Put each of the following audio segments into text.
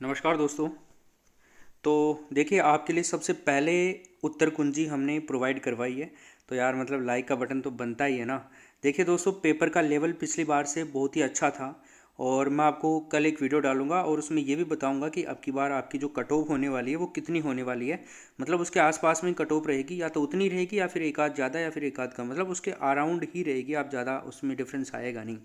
नमस्कार दोस्तों। तो देखिए, आपके लिए सबसे पहले उत्तर कुंजी हमने प्रोवाइड करवाई है। तो यार मतलब लाइक का बटन तो बनता ही है ना। देखिए दोस्तों, पेपर का लेवल पिछली बार से बहुत ही अच्छा था और मैं आपको कल एक वीडियो डालूंगा और उसमें ये भी बताऊंगा कि अब की बार आपकी जो कट ऑफ होने वाली है वो कितनी होने वाली है। मतलब उसके आसपास में कट ऑफ रहेगी, या तो उतनी रहेगी या फिर एक आध ज़्यादा या फिर एक आध कम, मतलब उसके अराउंड ही रहेगी, आप ज़्यादा उसमें डिफरेंस आएगा नहीं।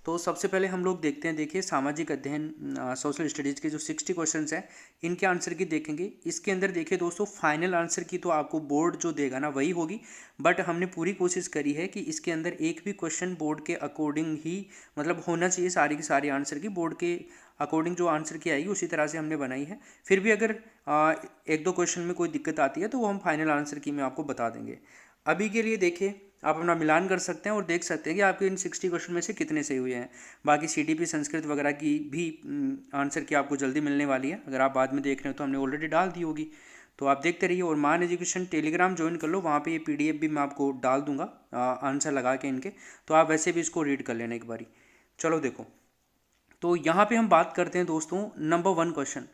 तो सबसे पहले हम लोग देखते हैं, देखिए सामाजिक अध्ययन सोशल स्टडीज़ के जो 60 क्वेश्चंस हैं इनके आंसर की देखेंगे। इसके अंदर देखिए दोस्तों, फाइनल आंसर की तो आपको बोर्ड जो देगा ना वही होगी, बट हमने पूरी कोशिश करी है कि इसके अंदर एक भी क्वेश्चन बोर्ड के अकॉर्डिंग ही मतलब होना चाहिए। सारी की सारी आंसर की बोर्ड के अकॉर्डिंग जो आंसर की आएगी उसी तरह से हमने बनाई है। फिर भी अगर एक दो क्वेश्चन में कोई दिक्कत आती है तो वो हम फाइनल आंसर की में आपको बता देंगे। अभी के लिए देखिए, आप अपना मिलान कर सकते हैं और देख सकते हैं कि आपके इन 60 क्वेश्चन में से कितने सही हुए हैं। बाकी सीटीपी संस्कृत वगैरह की भी आंसर की आपको जल्दी मिलने वाली है। अगर आप बाद में देख रहे हो तो हमने ऑलरेडी डाल दी होगी, तो आप देखते रहिए। और मान एजुकेशन टेलीग्राम ज्वाइन कर लो, वहाँ पे ये पीडीएफ भी मैं आपको डाल दूंगा आंसर लगा के इनके, तो आप वैसे भी इसको रीड कर लेना एक बारी। चलो देखो, तो यहाँ पे हम बात करते हैं दोस्तों नंबर 1 क्वेश्चन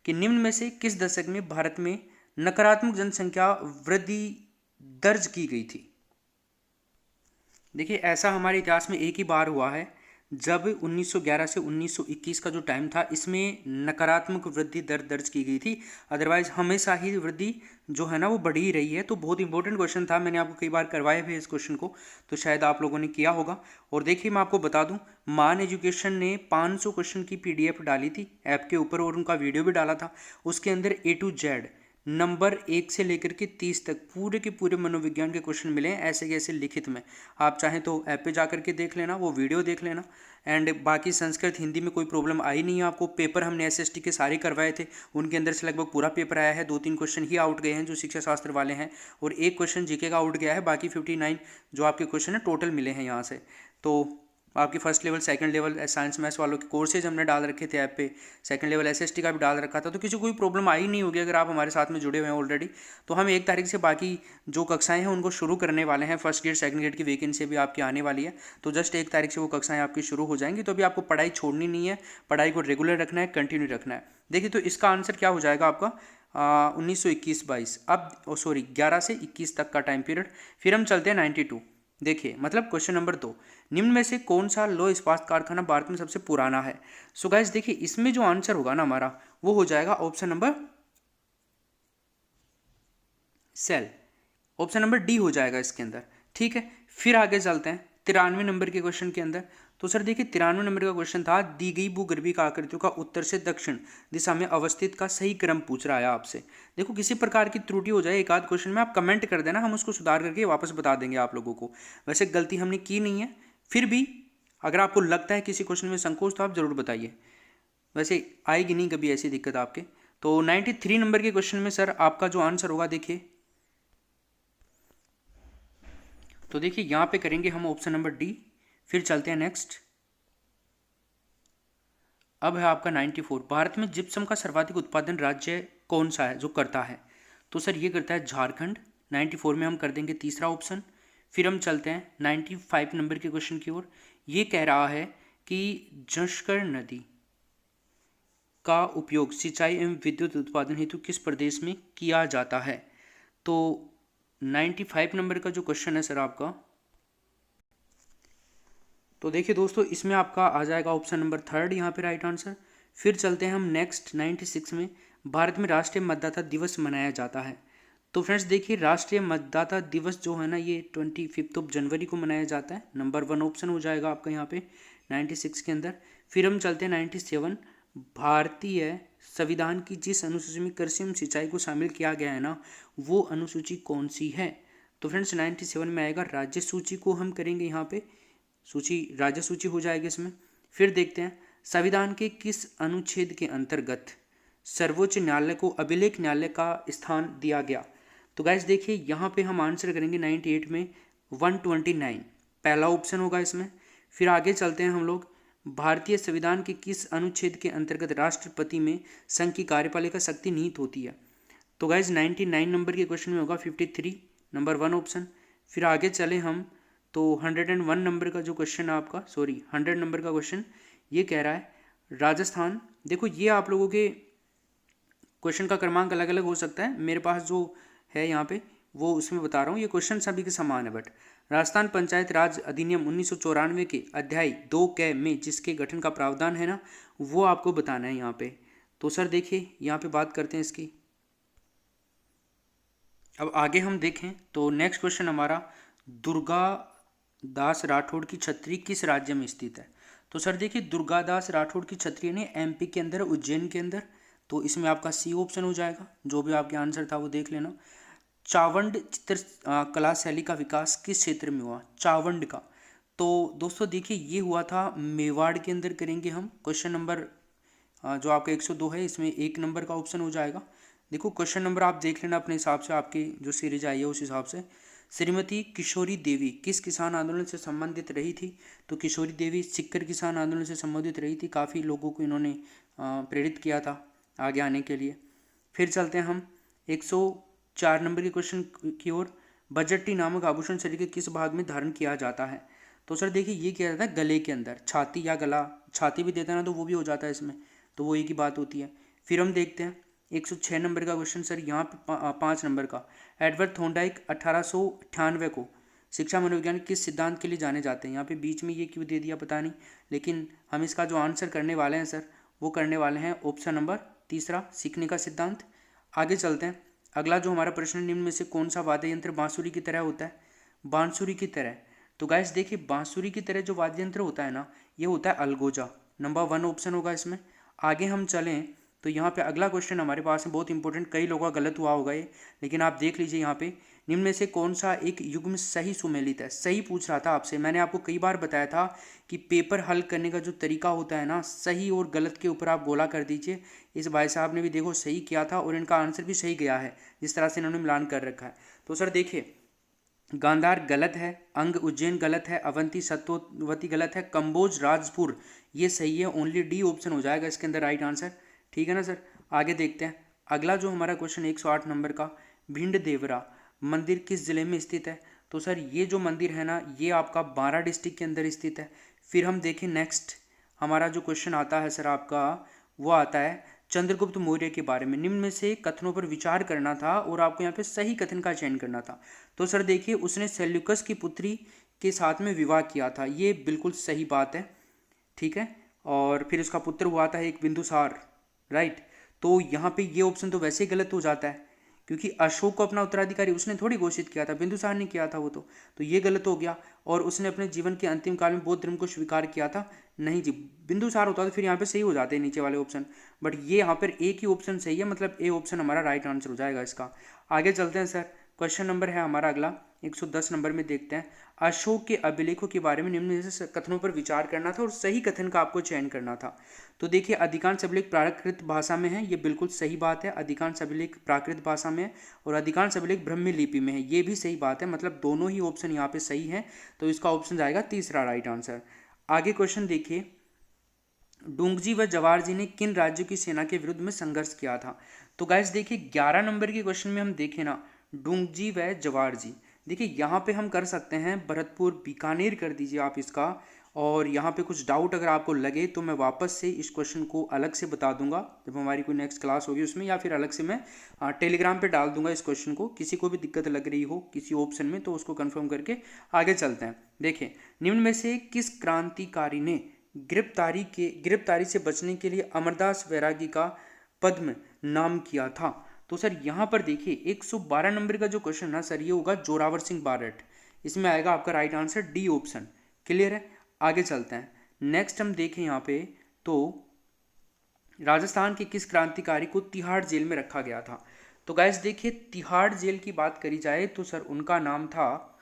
कि निम्न में से किस दशक में भारत में नकारात्मक जनसंख्या वृद्धि दर्ज की गई थी। देखिए, ऐसा हमारे इतिहास में एक ही बार हुआ है, जब 1911 से 1921 का जो टाइम था इसमें नकारात्मक वृद्धि दर दर्ज की गई थी। अदरवाइज हमेशा ही वृद्धि जो है ना वो बढ़ी ही रही है। तो बहुत इंपॉर्टेंट क्वेश्चन था, मैंने आपको कई बार करवाया भी है इस क्वेश्चन को, तो शायद आप लोगों ने किया होगा। और देखिए, मैं आपको बता दूं, मान एजुकेशन ने 500 क्वेश्चन की पीडीएफ डाली थी ऐप के ऊपर और उनका वीडियो भी डाला था। उसके अंदर A to Z नंबर 1 से लेकर के 30 तक पूरे के पूरे मनोविज्ञान के क्वेश्चन मिले हैं ऐसे कैसे लिखित में। आप चाहें तो ऐप पे जा करके देख लेना, वो वीडियो देख लेना। एंड बाकी संस्कृत हिंदी में कोई प्रॉब्लम आई नहीं है आपको। पेपर हमने एसएसटी के सारे करवाए थे, उनके अंदर से लगभग पूरा पेपर आया है। 2-3 क्वेश्चन ही आउट गए हैं जो शिक्षा शास्त्र वाले हैं, और एक क्वेश्चन जीके का आउट गया है। बाकी 59 जो आपके क्वेश्चन है टोटल मिले हैं यहाँ से। तो आपकी first level second level science maths वालों के कोर्सेज हमने डाल रखे थे ऐप पे, सेकंड लेवल एसएसटी का भी डाल रखा था। तो किसी को कोई प्रॉब्लम आई नहीं होगी अगर आप हमारे साथ में जुड़े हुए हैं ऑलरेडी। तो हम 1 तारीख से बाकी जो कक्षाएं हैं उनको शुरू करने वाले हैं। फर्स्ट ग्रेड सेकंड ग्रेड की वैकेंसी भी आपकी आने वाली है, तो जस्ट 1 तारीख से वो कक्षाएं आपकी शुरू हो जाएंगी। तो अभी आपको पढ़ाई छोड़नी नहीं है, पढ़ाई को रेगुलर रखना है, कंटिन्यू रखना है। देखिए, तो इसका आंसर क्या हो जाएगा आपका 1921-22, अब सॉरी 11 से 21 तक का टाइम पीरियड। फिर हम चलते हैं 92। देखिए, मतलब क्वेश्चन नंबर 2, निम्न में से कौन सा लौह इस्पात कारखाना भारत में सबसे पुराना है। सो गाइस देखिए, इसमें जो आंसर होगा ना हमारा वो हो जाएगा ऑप्शन नंबर सेल, ऑप्शन नंबर डी हो जाएगा इसके अंदर। ठीक है, फिर आगे चलते हैं 93 नंबर के क्वेश्चन के अंदर। तो सर देखिए, 93 नंबर का क्वेश्चन था, दी गई भूगर्भीय आकृतियों का उत्तर से दक्षिण दिशा में अवस्थित का सही क्रम पूछ रहा है आपसे। देखो, किसी प्रकार की त्रुटि हो जाए एक आध क्वेश्चन में, आप कमेंट कर देना, हम उसको सुधार करके वापस बता देंगे आप लोगों को। वैसे गलती हमने की नहीं है, फिर भी अगर आपको लगता है किसी क्वेश्चन में संकोच तो आप जरूर बताइए। वैसे आएगी नहीं कभी ऐसी दिक्कत आपके। तो 93 नंबर के क्वेश्चन में सर आपका जो आंसर होगा, देखिए तो देखिए यहाँ पे करेंगे हम ऑप्शन नंबर डी। फिर चलते हैं नेक्स्ट। अब है आपका 94, भारत में जिप्सम का सर्वाधिक उत्पादन राज्य कौन सा है जो करता है। तो सर ये करता है झारखंड। 94 में हम कर देंगे तीसरा ऑप्शन। फिर हम चलते हैं 95 नंबर के क्वेश्चन की ओर। ये कह रहा है कि जंस्कर नदी का उपयोग सिंचाई एवं विद्युत उत्पादन हेतु किस प्रदेश में किया जाता है। तो 95 नंबर का जो क्वेश्चन है सर आपका, तो देखिए दोस्तों इसमें आपका आ जाएगा ऑप्शन नंबर थर्ड यहाँ पे राइट आंसर। फिर चलते हैं हम नेक्स्ट 96 में, भारत में राष्ट्रीय मतदाता दिवस मनाया जाता है। तो फ्रेंड्स देखिए, राष्ट्रीय मतदाता दिवस जो है ना ये 25 जनवरी को मनाया जाता है। नंबर 1 ऑप्शन हो जाएगा आपका यहाँ पे 96 के अंदर। फिर हम चलते हैं 97, भारतीय संविधान की जिस अनुसूची में कृषि एवं सिंचाई को शामिल किया गया है ना, वो अनुसूची कौन सी है। तो फ्रेंड्स 97 में आएगा राज्य सूची को हम करेंगे यहाँ पे, सूची राज्य सूची हो जाएगी इसमें। फिर देखते हैं संविधान के किस अनुच्छेद के अंतर्गत सर्वोच्च न्यायालय को अभिलेख न्यायालय का स्थान दिया गया। तो गाइस देखिए, यहाँ पे हम आंसर करेंगे 98 में 129, पहला ऑप्शन होगा इसमें। फिर आगे चलते हैं हम लोग, भारतीय संविधान के किस अनुच्छेद के अंतर्गत राष्ट्रपति में संघ की कार्यपालिका शक्ति निहित होती है। तो गाइज 99 नंबर के क्वेश्चन में होगा 53, नंबर 1 ऑप्शन। फिर आगे चले हम तो 101 नंबर का जो क्वेश्चन है आपका, सॉरी 100 नंबर का क्वेश्चन, ये कह रहा है राजस्थान देखो ये आप लोगों के क्वेश्चन का क्रमांक अलग अलग हो सकता है, मेरे पास जो है यहाँ पे वो उसमें बता रहा हूँ, ये क्वेश्चन सभी के समान है। बट राजस्थान पंचायत राज अधिनियम 1994 के अध्याय 2 क में जिसके गठन का प्रावधान है ना, वो आपको बताना है यहाँ पे। तो सर देखिए यहाँ पे बात करते हैं इसकी। अब आगे हम देखें तो नेक्स्ट क्वेश्चन हमारा, दुर्गा दास राठौड़ की छतरी किस राज्य में स्थित है? तो सर देखिए दुर्गादास राठौड़ की छतरी ने एमपी के अंदर, उज्जैन के अंदर, तो इसमें आपका सी ऑप्शन हो जाएगा। जो भी आपके आंसर था वो देख लेना। चावंड चित्र कला शैली का विकास किस क्षेत्र में हुआ? चावंड का, तो दोस्तों देखिए ये हुआ था मेवाड़ के अंदर। करेंगे हम क्वेश्चन नंबर जो आपका 102 है, इसमें 1 नंबर का ऑप्शन हो जाएगा। देखो क्वेश्चन नंबर आप देख लेना अपने हिसाब से, आपकी जो सीरीज आई है उस हिसाब से। श्रीमती किशोरी देवी किस किसान आंदोलन से संबंधित रही थी? तो किशोरी देवी सिक्कर किसान आंदोलन से संबंधित रही थी। काफ़ी लोगों को इन्होंने प्रेरित किया था आगे आने के लिए। फिर चलते हैं हम 104 नंबर के क्वेश्चन की ओर। बजट्टी नामक आभूषण शरीर के किस भाग में धारण किया जाता है? तो सर देखिए ये किया जाता है गले के अंदर, छाती या गला, छाती भी देता है ना तो वो भी हो जाता है इसमें, तो वो एक ही बात होती है। फिर हम देखते हैं 106 नंबर का क्वेश्चन सर, यहाँ पे 5 नंबर का। एडवर्ड थॉर्नडाइक 1898 को शिक्षा मनोविज्ञान किस सिद्धांत के लिए जाने जाते हैं? यहाँ पे बीच में ये क्यों दे दिया पता नहीं, लेकिन हम इसका जो आंसर करने वाले हैं सर, वो करने वाले हैं ऑप्शन नंबर तीसरा, सीखने का सिद्धांत। आगे चलते हैं। अगला जो हमारा प्रश्न, निम्न में से कौन सा वाद्य यंत्र बांसुरी की तरह होता है? बांसुरी की तरह, तो गाइस देखिए बांसुरी की तरह जो वाद्य यंत्र होता है ना, ये होता है अलगोजा। नंबर 1 ऑप्शन होगा इसमें। आगे हम चलें तो यहाँ पे अगला क्वेश्चन हमारे पास है बहुत इंपॉर्टेंट, कई लोगों का गलत हुआ होगा ये, लेकिन आप देख लीजिए यहाँ पे, निम्न में से कौन सा एक युग्म सही सुमेलित है? सही पूछ रहा था आपसे, मैंने आपको कई बार बताया था कि पेपर हल करने का जो तरीका होता है ना, सही और गलत के ऊपर आप गोला कर दीजिए। इस भाई साहब ने भी देखो सही किया था और इनका आंसर भी सही गया है, जिस तरह से इन्होंने मिलान कर रखा है। तो सर देखिए गांधार गलत है, अंग उज्जैन गलत है, अवंती सत्ववती गलत है, कंबोज राजपुर ये सही है। ओनली डी ऑप्शन हो जाएगा इसके अंदर राइट आंसर। ठीक है ना सर। आगे देखते हैं अगला जो हमारा क्वेश्चन 108 नंबर का, भिंड देवरा मंदिर किस जिले में स्थित है? तो सर ये जो मंदिर है ना, ये आपका बारां डिस्ट्रिक्ट के अंदर स्थित है। फिर हम देखें नेक्स्ट हमारा जो क्वेश्चन आता है सर आपका, वो आता है चंद्रगुप्त मौर्य के बारे में। निम्न में से कथनों पर विचार करना था और आपको यहाँ पे सही कथन का चयन करना था। तो सर देखिए उसने सेल्यूकस की पुत्री के साथ में विवाह किया था, ये बिल्कुल सही बात है। ठीक है, और फिर उसका पुत्र हुआ था एक बिंदुसार, राइट। तो यहाँ पे ये ऑप्शन तो वैसे ही गलत हो जाता है, क्योंकि अशोक को अपना उत्तराधिकारी उसने थोड़ी घोषित किया था, बिंदुसार ने किया था वो तो ये गलत हो गया। और उसने अपने जीवन के अंतिम काल में बौद्ध धर्म को स्वीकार किया था, नहीं जी, बिंदुसार होता तो फिर यहाँ पे सही हो जाते हैं नीचे वाले ऑप्शन, बट ये यहाँ पर एक ही ऑप्शन सही है, मतलब ए ऑप्शन हमारा राइट आंसर हो जाएगा इसका। आगे चलते हैं सर, क्वेश्चन नंबर है हमारा अगला 110 नंबर में देखते हैं, अशोक के अभिलेखों के बारे में निम्न में से कथनों पर विचार करना था और सही कथन का आपको चयन करना था। तो देखिए अधिकांश अभिलेख प्राकृत भाषा में है, ये बिल्कुल सही बात है, अधिकांश अभिलेख प्राकृत भाषा में है और अधिकांश अभिलेख ब्राह्मी लिपि में है, ये भी सही बात है, मतलब दोनों ही ऑप्शन यहाँ पे सही है। तो इसका ऑप्शन जाएगा तीसरा राइट आंसर। आगे क्वेश्चन देखिए, डोंगजी व जवाहर जी ने किन राज्यों की सेना के विरुद्ध में संघर्ष किया था? तो गाइस देखिए 11 नंबर के क्वेश्चन में हम देखें ना, डोंगजी व जवाहर जी, देखिए यहाँ पे हम कर सकते हैं भरतपुर बीकानेर कर दीजिए आप इसका। और यहाँ पे कुछ डाउट अगर आपको लगे तो मैं वापस से इस क्वेश्चन को अलग से बता दूंगा जब हमारी कोई नेक्स्ट क्लास होगी उसमें, या फिर अलग से मैं टेलीग्राम पे डाल दूंगा इस क्वेश्चन को। किसी को भी दिक्कत लग रही हो किसी ऑप्शन में तो उसको कंफर्म करके आगे चलते हैं। देखिए निम्न में से किस क्रांतिकारी ने गिरफ्तारी से बचने के लिए अमरदास वैरागी का पद्म नाम किया था? तो सर यहाँ पर देखिए 112 नंबर का जो क्वेश्चन है सर, ये होगा जोरावर सिंह बारट, इसमें आएगा आपका right answer D option. Clear है। आगे चलते हैं नेक्स्ट हम देखें यहाँ पे, तो राजस्थान के किस क्रांतिकारी को तिहाड़ जेल में रखा गया था? तो गाइस देखिए तिहाड़ जेल की बात करी जाए तो सर उनका नाम था,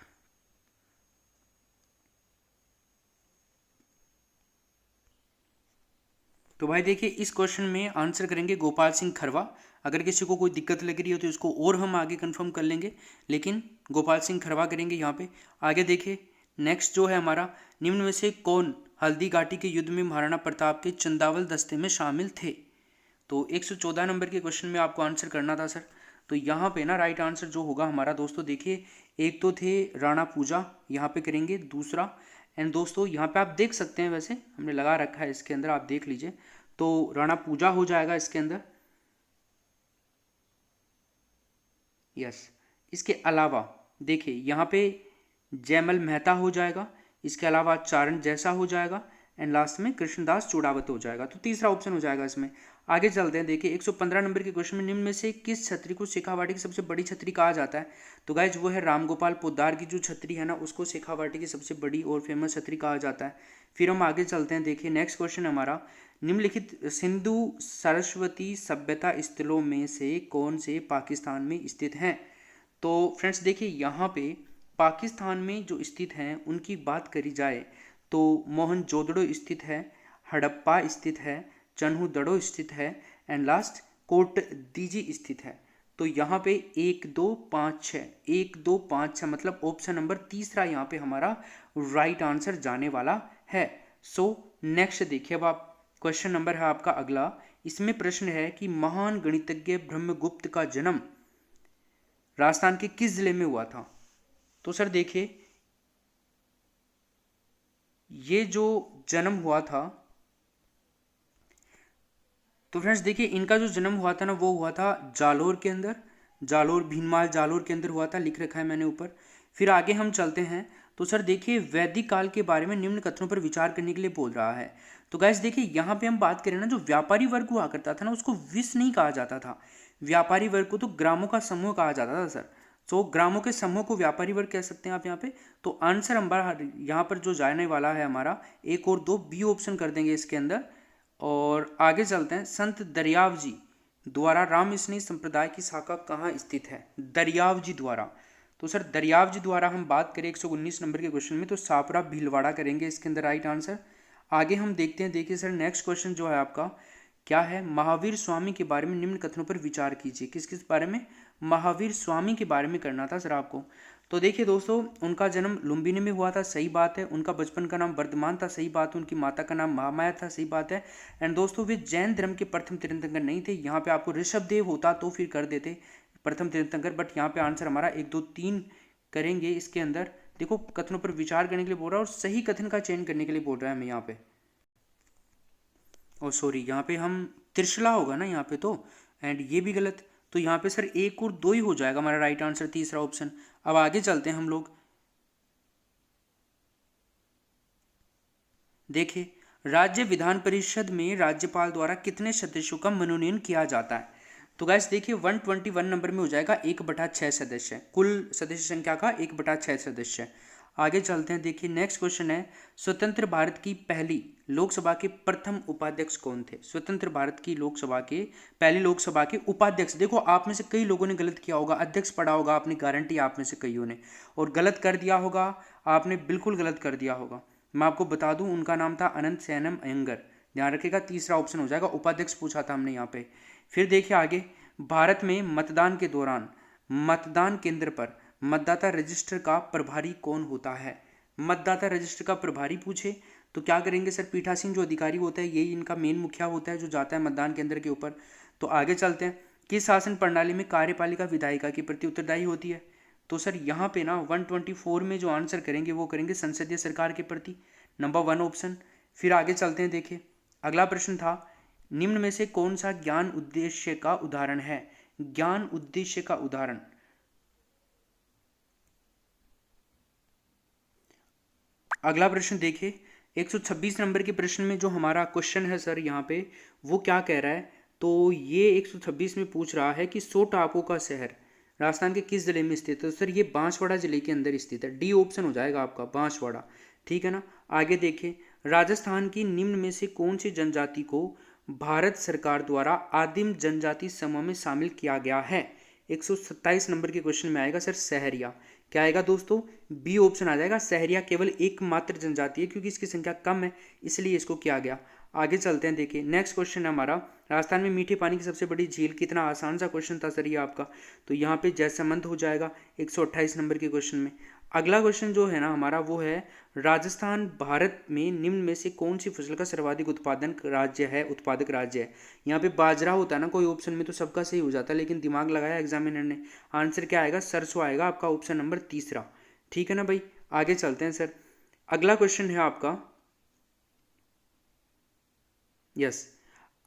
तो भाई देखिए इस क्वेश्चन में आंसर करेंगे गोपाल सिंह खरवा। अगर किसी को कोई दिक्कत लग रही हो तो इसको और हम आगे कंफर्म कर लेंगे, लेकिन गोपाल सिंह खरवा करेंगे यहाँ पे। आगे देखिए नेक्स्ट जो है हमारा, निम्न में से कौन हल्दी घाटी के युद्ध में महाराणा प्रताप के चंदावल दस्ते में शामिल थे? तो 114 नंबर के क्वेश्चन में आपको आंसर करना था सर। तो यहाँ पे ना राइट आंसर जो होगा हमारा दोस्तों देखिए, एक तो थे राणा पूजा, यहाँ पे करेंगे दूसरा। एंड दोस्तों यहाँ पे आप देख सकते हैं, वैसे हमने लगा रखा है इसके अंदर, आप देख लीजिए। तो राणा पूजा हो जाएगा इसके अंदर। यस, इसके अलावा देखिए यहाँ पे जयमल मेहता हो जाएगा, इसके अलावा चारण जैसा हो जाएगा, एंड लास्ट में कृष्णदास चूड़ावत हो जाएगा। तो तीसरा ऑप्शन हो जाएगा इसमें। आगे चलते हैं, देखिए 115 नंबर के क्वेश्चन में निम्न में से किस छतरी को शेखावाटी की सबसे बड़ी छतरी कहा जाता है? तो गाइज वो है रामगोपाल पोद्दार की जो छतरी है ना, उसको शेखावाटी की सबसे बड़ी और फेमस छतरी कहा जाता है। फिर हम आगे चलते हैं, देखिए नेक्स्ट क्वेश्चन हमारा, निम्नलिखित सिंधु सरस्वती सभ्यता स्थलों में से कौन से पाकिस्तान में स्थित हैं? तो फ्रेंड्स देखिए यहाँ पे पाकिस्तान में जो स्थित हैं उनकी बात करी जाए तो मोहनजोदड़ो स्थित है, हड़प्पा स्थित है, चन्हूदड़ो स्थित है, एंड लास्ट कोटदीजी स्थित है। तो यहाँ पे 1 2 5 6 1 2 5 6 मतलब ऑप्शन नंबर तीसरा यहाँ पे हमारा राइट आंसर जाने वाला है। सो नेक्स्ट देखिए, अब आप क्वेश्चन नंबर है आपका अगला। इसमें प्रश्न है कि महान गणितज्ञ ब्रह्मगुप्त का जन्म राजस्थान के किस जिले में हुआ था? तो सर देखिए ये जो जन्म हुआ था, तो फ्रेंड्स देखिए इनका जो जन्म हुआ था ना वो हुआ था जालोर के अंदर, जालोर भीनमाल जालोर के अंदर हुआ था, लिख रखा है मैंने ऊपर। फिर आगे हम चलते हैं, तो सर देखिए वैदिक काल के बारे में निम्न कथनों पर विचार करने के लिए बोल रहा है। तो गैस देखिए यहाँ पे हम बात करें ना, जो व्यापारी वर्ग हुआ करता था ना उसको विस नहीं कहा जाता था, व्यापारी वर्ग को तो ग्रामों का समूह कहा जाता था सर। तो ग्रामों के समूह को व्यापारी वर्ग कह सकते हैं आप यहाँ पे। तो आंसर हमारा यहाँ पर जो जाने वाला है हमारा 1 और 2 बी ऑप्शन कर देंगे इसके अंदर। और आगे चलते हैं, संत दरियाव जी द्वारा राम स्नेही संप्रदाय की शाखा कहाँ स्थित है? दरियाव जी द्वारा। तो सर दरियाव जी द्वारा हम बात करें 119 नंबर के क्वेश्चन में, तो सापरा भीलवाड़ा करेंगे इसके अंदर राइट आंसर। आगे हम देखते हैं, देखिए सर नेक्स्ट क्वेश्चन जो है आपका क्या है, महावीर स्वामी के बारे में निम्न कथनों पर विचार कीजिए। किस किस बारे में? महावीर स्वामी के बारे में करना था सर आपको। तो देखिए दोस्तों, उनका जन्म लुम्बिनी में हुआ था, सही बात है। उनका बचपन का नाम वर्धमान था, सही बात है। उनकी माता का नाम महामाया था, सही बात है। एंड दोस्तों वे जैन धर्म के प्रथम तीर्थंकर नहीं थे। यहाँ पे आपको ऋषभदेव होता तो फिर कर देते प्रथम तीर्थंकर, बट यहाँ पे आंसर हमारा 1 2 3 करेंगे इसके अंदर। देखो कथनों पर विचार करने के लिए बोल रहा है और सही कथन का चयन करने के लिए बोल रहा है हमें यहाँ पे। और सॉरी यहाँ पे हम त्रिशला होगा ना यहाँ पे, तो एंड ये भी गलत। तो यहाँ पे सर 1 और 2 ही हो जाएगा हमारा राइट आंसर, तीसरा ऑप्शन। अब आगे चलते हैं हम लोग, देखिए राज्य विधान परिषद में राज्यपाल द्वारा कितने सदस्यों का मनोनयन किया जाता है? तो गैस देखिए 121 नंबर में हो जाएगा 1/6 सदस्य, कुल सदस्य संख्या का 1/6 सदस्य। आगे चलते हैं, देखिए नेक्स्ट क्वेश्चन है, स्वतंत्र भारत की पहली लोकसभा के प्रथम उपाध्यक्ष कौन थे? स्वतंत्र भारत की लोकसभा के पहली लोकसभा के उपाध्यक्ष। देखो आप में से कई लोगों ने गलत किया होगा, अध्यक्ष पढ़ा होगा आपने, गारंटी आप में से कईयों ने, और गलत कर दिया होगा आपने, बिल्कुल गलत कर दिया होगा। मैं आपको बता दूं उनका नाम था अनंत सैनम अयंगर, ध्यान रखिएगा, तीसरा ऑप्शन हो जाएगा। उपाध्यक्ष पूछा था हमने यहाँ पे। फिर देखिए आगे, भारत में मतदान के दौरान मतदान केंद्र पर मतदाता रजिस्टर का प्रभारी कौन होता है? मतदाता रजिस्टर का प्रभारी पूछे तो क्या करेंगे सर? पीठासीन जो अधिकारी होता है यही इनका मेन मुखिया होता है जो जाता है मतदान केंद्र के ऊपर। तो आगे चलते हैं, किस शासन प्रणाली में कार्यपालिका विधायिका के प्रति उत्तरदायी होती है? तो सर यहाँ पे ना 124 में जो आंसर करेंगे वो करेंगे संसदीय सरकार के प्रति, नंबर 1 ऑप्शन। फिर आगे चलते हैं, देखिए अगला प्रश्न था, निम्न में से कौन सा ज्ञान उद्देश्य का उदाहरण है? ज्ञान उद्देश्य का उदाहरण। अगला प्रश्न देखिए 126 नंबर के प्रश्न में जो हमारा क्वेश्चन है सर यहाँ पे वो क्या कह रहा है? तो ये 126 में पूछ रहा है कि 100 टापुओं का शहर राजस्थान के किस जिले में स्थित है? तो सर ये बांसवाड़ा जिले के अंदर स्थित है, डी ऑप्शन हो जाएगा आपका, बांसवाड़ा, ठीक है ना। आगे देखिए, राजस्थान की निम्न में से कौन सी जनजाति को भारत सरकार द्वारा आदिम जनजाति समूह में शामिल किया गया है? 127 नंबर के क्वेश्चन में आएगा सर सहरिया। क्या आएगा दोस्तों? बी ऑप्शन आ जाएगा। सहरिया केवल एकमात्र जनजाति है, क्योंकि इसकी संख्या कम है इसलिए इसको किया गया। आगे चलते हैं, देखिए नेक्स्ट क्वेश्चन है हमारा, राजस्थान में मीठे पानी की सबसे बड़ी झील। कितना आसान सा क्वेश्चन था सर ये आपका। तो यहाँ पे जैसमंद हो जाएगा 128 नंबर के क्वेश्चन में। अगला क्वेश्चन जो है ना हमारा वो है, राजस्थान भारत में निम्न में से कौन सी फसल का सर्वाधिक उत्पादक राज्य है? यहाँ पे बाजरा होता है ना कोई ऑप्शन में तो सबका सही हो जाता है, लेकिन दिमाग लगाया एग्जामिनर ने। आंसर क्या आएगा? सरसों आएगा आपका, ऑप्शन नंबर तीसरा, ठीक है ना भाई। आगे चलते हैं सर, अगला क्वेश्चन है आपका, यस,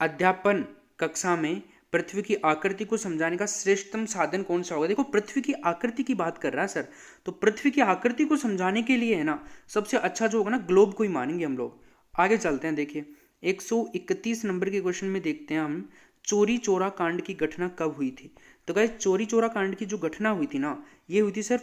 अध्यापन कक्षा में पृथ्वी की आकृति को समझाने का श्रेष्ठतम साधन कौन सा होगा। देखो पृथ्वी की आकृति की बात कर रहा है सर, तो पृथ्वी की आकृति को समझाने के लिए है ना सबसे अच्छा जो होगा ना ग्लोब को ही मानेंगे हम लोग। आगे चलते हैं, देखिए 131 नंबर के क्वेश्चन में देखते हैं हम, चोरी चोरा कांड की घटना कब हुई थी। तो गाइस चोरी चोरा कांड की जो घटना हुई थी ना, ये हुई थी सर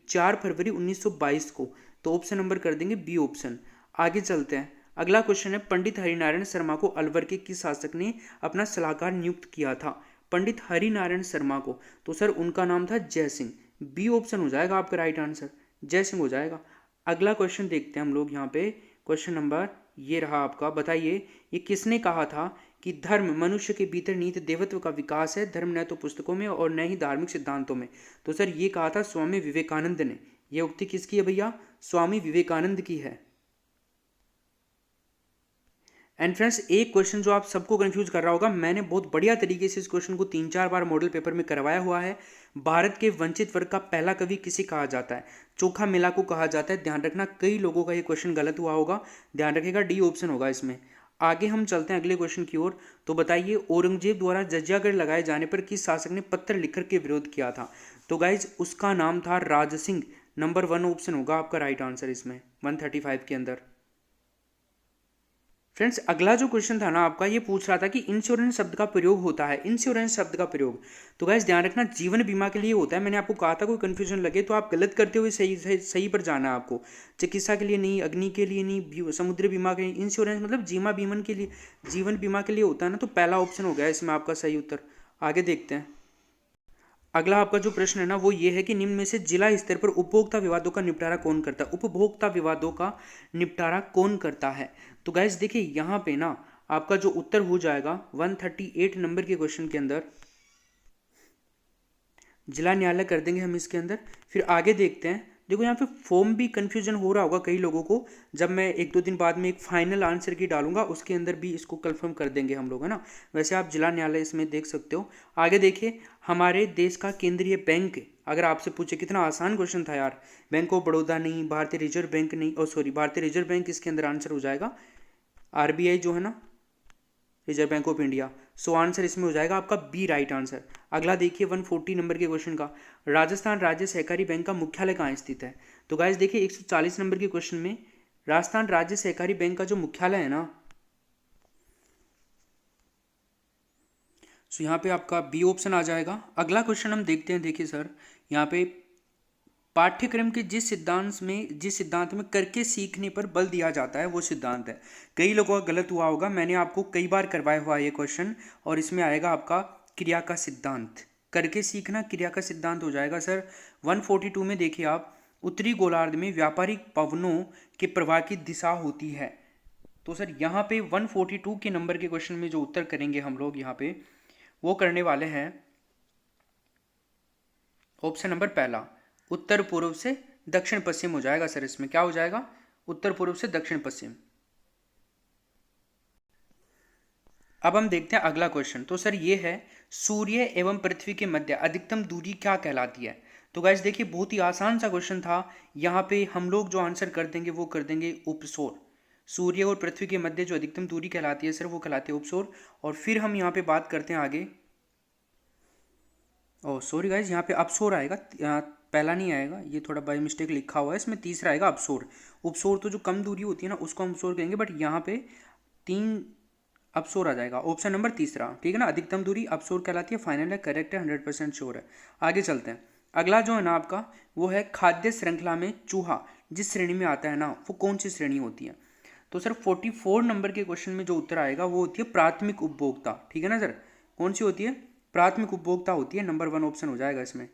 4 फरवरी 1922 को। तो ऑप्शन नंबर कर देंगे बी ऑप्शन। आगे चलते हैं, अगला क्वेश्चन है, पंडित हरिनारायण शर्मा को अलवर के किस शासक ने अपना सलाहकार नियुक्त किया था। पंडित हरिनारायण शर्मा को, तो सर उनका नाम था जय सिंह। बी ऑप्शन हो जाएगा आपका राइट आंसर, जय सिंह हो जाएगा। अगला क्वेश्चन देखते हैं हम लोग यहाँ पे, क्वेश्चन नंबर ये रहा आपका, बताइए ये किसने कहा था कि धर्म मनुष्य के भीतर नीत देवत्व का विकास है, धर्म न तो पुस्तकों में और न ही धार्मिक सिद्धांतों में। तो सर ये कहा था स्वामी विवेकानंद ने। ये उक्ति किसकी है भैया, स्वामी विवेकानंद की है। एंड फ्रेंड्स एक क्वेश्चन जो आप सबको कंफ्यूज कर रहा होगा, मैंने बहुत बढ़िया तरीके से इस क्वेश्चन को 3-4 बार मॉडल पेपर में करवाया हुआ है। भारत के वंचित वर्ग का पहला कवि किसे कहा जाता है। चोखा मिला को कहा जाता है। ध्यान रखना कई लोगों का ये क्वेश्चन गलत हुआ होगा, ध्यान रखेगा डी ऑप्शन होगा इसमें। आगे हम चलते हैं अगले क्वेश्चन की ओर। तो बताइए औरंगजेब द्वारा जजियागढ़ लगाए जाने पर किस शासक ने पत्र लिखकर के विरोध किया था। तो गाइज उसका नाम था राज सिंह। नंबर 1 ऑप्शन होगा आपका राइट आंसर इसमें 135 के अंदर। फ्रेंड्स अगला जो क्वेश्चन था ना आपका, ये पूछ रहा था कि इंश्योरेंस शब्द का प्रयोग होता है, इंश्योरेंस शब्द का प्रयोग। तो गाइस ध्यान रखना जीवन बीमा के लिए होता है। मैंने आपको कहा था कोई कंफ्यूजन लगे तो आप गलत करते हुए सही पर जाना है आपको। चिकित्सा के लिए नहीं, अग्नि के लिए नहीं, समुद्री बीमा के लिए। इंश्योरेंस मतलब जीवन बीमा के लिए होता है ना, तो पहला ऑप्शन हो गया इसमें आपका सही उत्तर। आगे देखते हैं, अगला आपका जो प्रश्न है ना वो ये है कि निम्न में से जिला स्तर पर उपभोक्ता विवादों का निपटारा कौन करता है। उपभोक्ता विवादों का निपटारा कौन करता है। तो गाइस देखिए यहाँ पे ना आपका जो उत्तर हो जाएगा 138 नंबर के क्वेश्चन के अंदर जिला न्यायालय कर देंगे हम इसके अंदर। फिर आगे देखते हैं, देखो यहाँ पे फॉर्म भी कंफ्यूजन हो रहा होगा कई लोगों को, जब मैं 1-2 दिन बाद में एक फाइनल आंसर की डालूंगा उसके अंदर भी इसको कंफर्म कर देंगे हम लोग, है ना। वैसे आप जिला न्यायालय इसमें देख सकते हो। आगे देखिए, हमारे देश का केंद्रीय बैंक, अगर आपसे पूछे, कितना आसान क्वेश्चन था यार। बैंक ऑफ बड़ौदा नहीं, भारतीय रिजर्व बैंक नहीं, और सॉरी भारतीय रिजर्व बैंक इसके अंदर आंसर हो जाएगा। आरबीआई जो है ना, reserve bank of India. So answer इसमें हो जाएगा आपका बी राइट आंसर। अगला देखिए 140 नंबर के क्वेश्चन का, राजस्थान राज्य सहकारी बैंक का मुख्यालय कहाँ स्थित है। तो गाइस देखिए 140 नंबर के क्वेश्चन में राजस्थान राज्य सहकारी बैंक का जो मुख्यालय है ना, सो यहाँ पे आपका बी ऑप्शन आ जाएगा। अगला क्वेश्चन हम देखते हैं, देखिए सर यहाँ पे पाठ्यक्रम के जिस सिद्धांत में करके सीखने पर बल दिया जाता है वो सिद्धांत है। कई लोगों का गलत हुआ होगा, मैंने आपको कई बार करवाया हुआ ये क्वेश्चन, और इसमें आएगा आपका क्रिया का सिद्धांत। करके सीखना क्रिया का सिद्धांत हो जाएगा सर। 142 में देखिए आप, उत्तरी गोलार्ध में व्यापारिक पवनों के प्रवाह की दिशा होती है। तो सर यहाँ पे 142 के नंबर के क्वेश्चन में जो उत्तर करेंगे हम लोग यहाँ पे वो करने वाले हैं ऑप्शन नंबर पहला, उत्तर पूर्व से दक्षिण पश्चिम हो जाएगा सर। इसमें क्या हो जाएगा, उत्तर पूर्व से दक्षिण पश्चिम। अब हम देखते हैं अगला क्वेश्चन। तो सर ये है, सूर्य एवं पृथ्वी के मध्य अधिकतम दूरी क्या कहलाती है। तो गाइस देखिए बहुत ही आसान सा क्वेश्चन था। यहाँ पे हम लोग जो आंसर कर देंगे वो कर देंगे उपसौर। सूर्य और पृथ्वी के मध्य जो अधिकतम दूरी कहलाती है सर वो कहलाती है उपसौर। और फिर हम यहाँ पे बात करते हैं आगे, ओह सॉरी गाइज यहाँ पे अपसोर आएगा, पहला नहीं आएगा, ये थोड़ा बाय मिस्टेक लिखा हुआ है, इसमें तीसरा आएगा अपसोर। उपसोर तो जो कम दूरी होती है ना उसको हम अपसोर कहेंगे, बट यहाँ पे 3 अपसोर आ जाएगा, ऑप्शन नंबर तीसरा, ठीक है ना। अधिकतम दूरी अपसोर कहलाती है। फाइनल है, करेक्ट है, 100% श्योर है। आगे चलते हैं, अगला जो है ना आपका वो है खाद्य श्रृंखला में चूहा जिस श्रेणी में आता है ना वो कौन सी श्रेणी होती है। तो सर 44 नंबर के क्वेश्चन में जो उत्तर आएगा वो होती है प्राथमिक उपभोक्ता, ठीक है ना सर। कौन सी होती है, प्राथमिक उपभोक्ता होती है। नंबर 1 ऑप्शन हो जाएगा इसमें।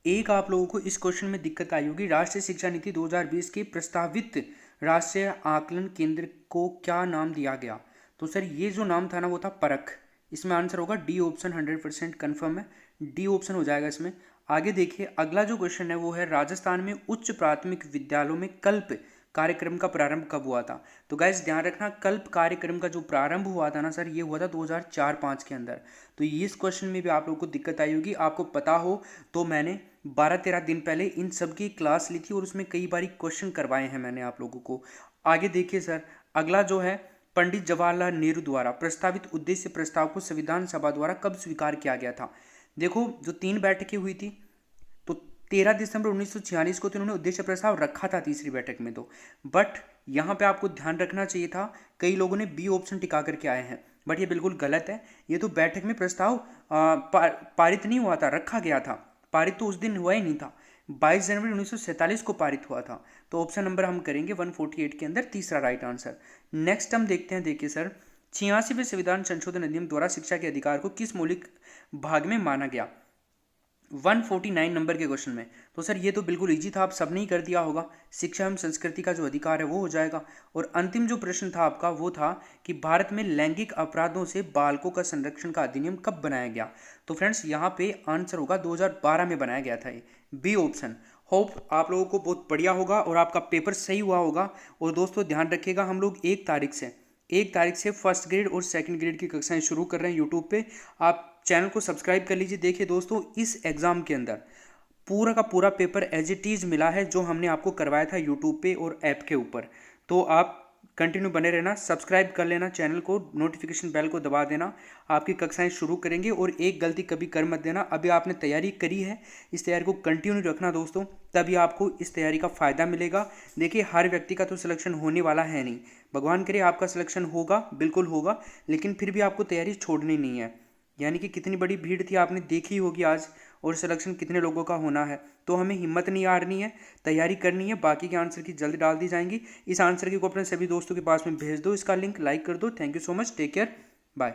एक आप लोगों को इस क्वेश्चन में दिक्कत आई होगी, राष्ट्रीय शिक्षा नीति 2020 के प्रस्तावित राष्ट्रीय आकलन केंद्र को क्या नाम दिया गया। तो सर ये जो नाम था ना वो था परख। इसमें आंसर होगा डी ऑप्शन, 100% कन्फर्म है, डी ऑप्शन हो जाएगा इसमें। आगे देखिए अगला जो क्वेश्चन है वो है, राजस्थान में उच्च प्राथमिक विद्यालयों में कल्प कार्यक्रम का प्रारंभ कब हुआ था। तो गाइस ध्यान रखना, कल्प कार्यक्रम का जो प्रारंभ हुआ था ना सर ये हुआ था 2004-05 के अंदर। तो इस क्वेश्चन में भी आप लोगों को दिक्कत आई होगी। आपको पता हो तो मैंने 12-13 दिन पहले इन सब की क्लास ली थी और उसमें कई बारी क्वेश्चन करवाए हैं मैंने आप लोगों को। आगे देखिए सर, अगला जो है, पंडित जवाहरलाल नेहरू द्वारा प्रस्तावित उद्देश्य प्रस्ताव को संविधान सभा द्वारा कब स्वीकार किया गया था? देखो, जो 3 बैठकें हुई थी, तो 13 दिसंबर 1946 को तो इन्होंने उद्देश्य प्रस्ताव रखा था तीसरी बैठक में, तो बट यहाँ पे आपको ध्यान रखना चाहिए था, कई लोगों ने बी ऑप्शन टिका करके आए हैं, बट ये बिल्कुल गलत है। ये तो बैठक में प्रस्ताव पारित नहीं हुआ था, रखा गया था। पारित तो उस दिन हुआ ही नहीं था, 22 जनवरी 1947 को पारित हुआ था। तो ऑप्शन नंबर हम करेंगे 148 के अंदर तीसरा राइट आंसर। नेक्स्ट हम देखते हैं, देखिए सर, 86वें संविधान संशोधन अधिनियम द्वारा शिक्षा के अधिकार को किस मौलिक भाग में माना गया? 149 नंबर के क्वेश्चन में। तो सर ये तो बिल्कुल इजी था, आप सबने ही कर दिया होगा। शिक्षा एवं संस्कृति का जो अधिकार है वो हो जाएगा। और अंतिम जो प्रश्न था आपका वो था कि भारत में लैंगिक अपराधों से बालकों का संरक्षण का अधिनियम कब बनाया गया? तो फ्रेंड्स यहाँ पे आंसर होगा 2012 में बनाया गया था, ये बी ऑप्शन। होप आप लोगों को बहुत बढ़िया होगा और आपका पेपर सही हुआ होगा। और दोस्तों ध्यान रखिएगा, हम लोग 1 तारीख से फर्स्ट ग्रेड और सेकंड ग्रेड की कक्षाएं शुरू कर रहे हैं यूट्यूब पे। आप चैनल को सब्सक्राइब कर लीजिए। देखिए दोस्तों, इस एग्ज़ाम के अंदर पूरा का पूरा पेपर एज इट इज़ मिला है जो हमने आपको करवाया था यूट्यूब पे और ऐप के ऊपर। तो आप कंटिन्यू बने रहना, सब्सक्राइब कर लेना चैनल को, नोटिफिकेशन बेल को दबा देना। आपकी कक्षाएं शुरू करेंगे और एक गलती कभी कर मत देना। अभी आपने तैयारी करी है, इस तैयारी को कंटिन्यू रखना दोस्तों, तभी आपको इस तैयारी का फ़ायदा मिलेगा। देखिए, हर व्यक्ति का तो सिलेक्शन होने वाला है नहीं, भगवान करे आपका सिलेक्शन होगा, बिल्कुल होगा, लेकिन फिर भी आपको तैयारी छोड़नी नहीं है। यानी कि कितनी बड़ी भीड़ थी आपने देखी होगी आज, और सिलेक्शन कितने लोगों का होना है। तो हमें हिम्मत नहीं हारनी है, तैयारी करनी है। बाकी के आंसर की जल्दी डाल दी जाएंगी। इस आंसर की को अपने सभी दोस्तों के पास में भेज दो, इसका लिंक लाइक कर दो। Thank you so much, take care, bye.